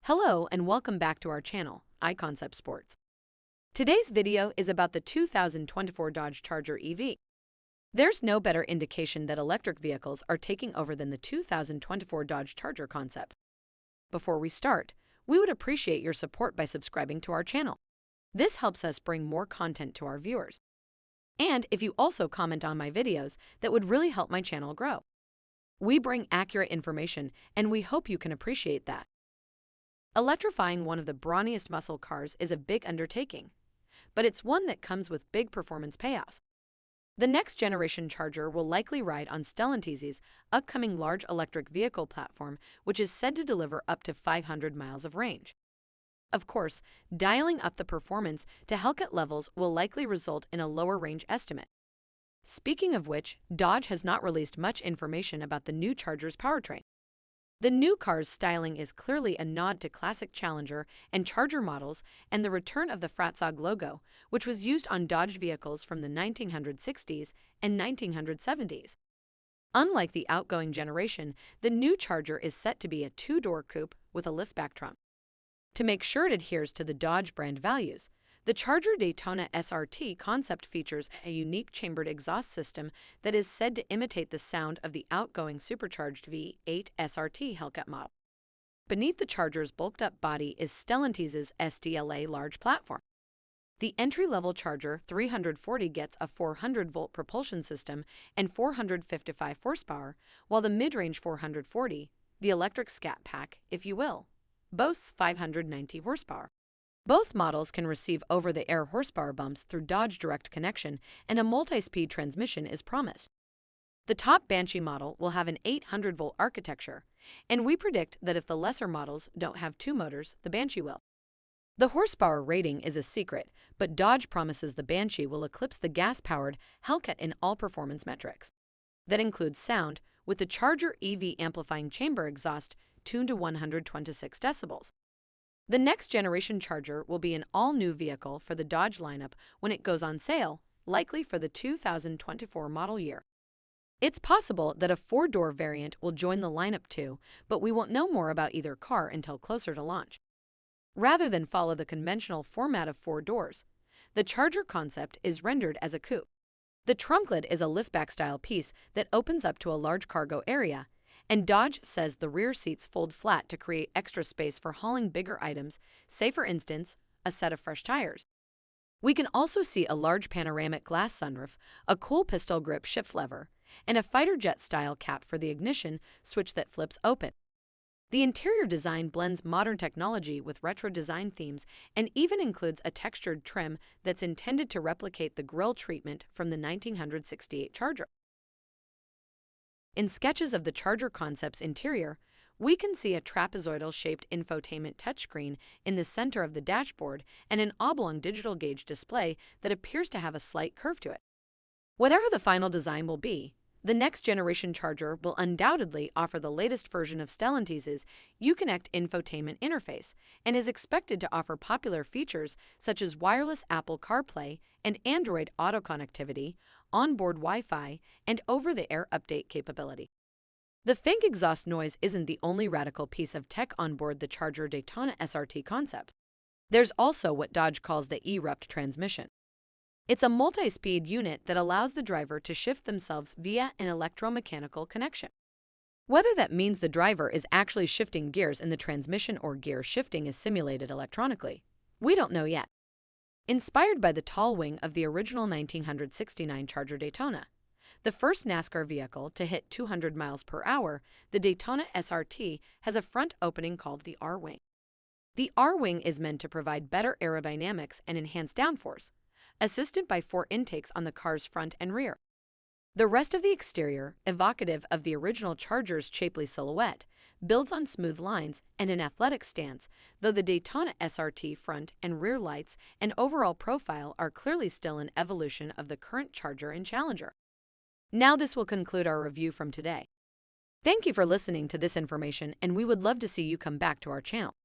Hello and welcome back to our channel, iConcept Sports. Today's video is about the 2024 Dodge Charger EV. There's no better indication that electric vehicles are taking over than the 2024 Dodge Charger concept. Before we start, we would appreciate your support by subscribing to our channel. This helps us bring more content to our viewers. And if you also comment on my videos, that would really help my channel grow. We bring accurate information, and we hope you can appreciate that. Electrifying one of the brawniest muscle cars is a big undertaking, but it's one that comes with big performance payoffs. The next generation Charger will likely ride on Stellantis's upcoming large electric vehicle platform, which is said to deliver up to 500 miles of range. Of course, dialing up the performance to Hellcat levels will likely result in a lower range estimate. Speaking of which, Dodge has not released much information about the new Charger's powertrain. The new car's styling is clearly a nod to classic Challenger and Charger models and the return of the Fahrzeug logo, which was used on Dodge vehicles from the 1960s and 1970s. Unlike the outgoing generation, the new Charger is set to be a two-door coupe with a liftback trunk. To make sure it adheres to the Dodge brand values, the Charger Daytona SRT concept features a unique chambered exhaust system that is said to imitate the sound of the outgoing supercharged V8 SRT Hellcat model. Beneath the Charger's bulked-up body is Stellantis's SDLA large platform. The entry-level Charger 340 gets a 400-volt propulsion system and 455 horsepower, while the mid-range 440, the electric scat pack, if you will, boasts 590 horsepower. Both models can receive over-the-air horsepower bumps through Dodge Direct Connection, and a multi-speed transmission is promised. The top Banshee model will have an 800-volt architecture, and we predict that if the lesser models don't have two motors, the Banshee will. The horsepower rating is a secret, but Dodge promises the Banshee will eclipse the gas-powered Hellcat in all performance metrics. That includes sound, with the Charger EV amplifying chamber exhaust tuned to 126 decibels. The next generation Charger will be an all-new vehicle for the Dodge lineup when it goes on sale, likely for the 2024 model year. It's possible that a four-door variant will join the lineup too, but we won't know more about either car until closer to launch. Rather than follow the conventional format of four doors, the Charger concept is rendered as a coupe. The trunk lid is a liftback-style piece that opens up to a large cargo area, and Dodge says the rear seats fold flat to create extra space for hauling bigger items, say for instance, a set of fresh tires. We can also see a large panoramic glass sunroof, a cool pistol grip shift lever, and a fighter jet-style cap for the ignition switch that flips open. The interior design blends modern technology with retro design themes and even includes a textured trim that's intended to replicate the grille treatment from the 1968 Charger. In sketches of the Charger concept's interior, we can see a trapezoidal-shaped infotainment touchscreen in the center of the dashboard and an oblong digital gauge display that appears to have a slight curve to it. Whatever the final design will be, the next generation Charger will undoubtedly offer the latest version of Stellantis's Uconnect infotainment interface and is expected to offer popular features such as wireless Apple CarPlay and Android Auto connectivity, onboard Wi-Fi, and over-the-air update capability. The Fink exhaust noise isn't the only radical piece of tech on board the Charger Daytona SRT concept. There's also what Dodge calls the eRupt transmission. It's a multi-speed unit that allows the driver to shift themselves via an electromechanical connection. Whether that means the driver is actually shifting gears in the transmission or gear shifting is simulated electronically, we don't know yet. Inspired by the tall wing of the original 1969 Charger Daytona, the first NASCAR vehicle to hit 200 miles per hour, the Daytona SRT has a front opening called the R-wing. The R-wing is meant to provide better aerodynamics and enhance downforce, assisted by four intakes on the car's front and rear. The rest of the exterior, evocative of the original Charger's shapely silhouette, builds on smooth lines and an athletic stance, though the Daytona SRT front and rear lights and overall profile are clearly still an evolution of the current Charger and Challenger. Now this will conclude our review from today. Thank you for listening to this information, and we would love to see you come back to our channel.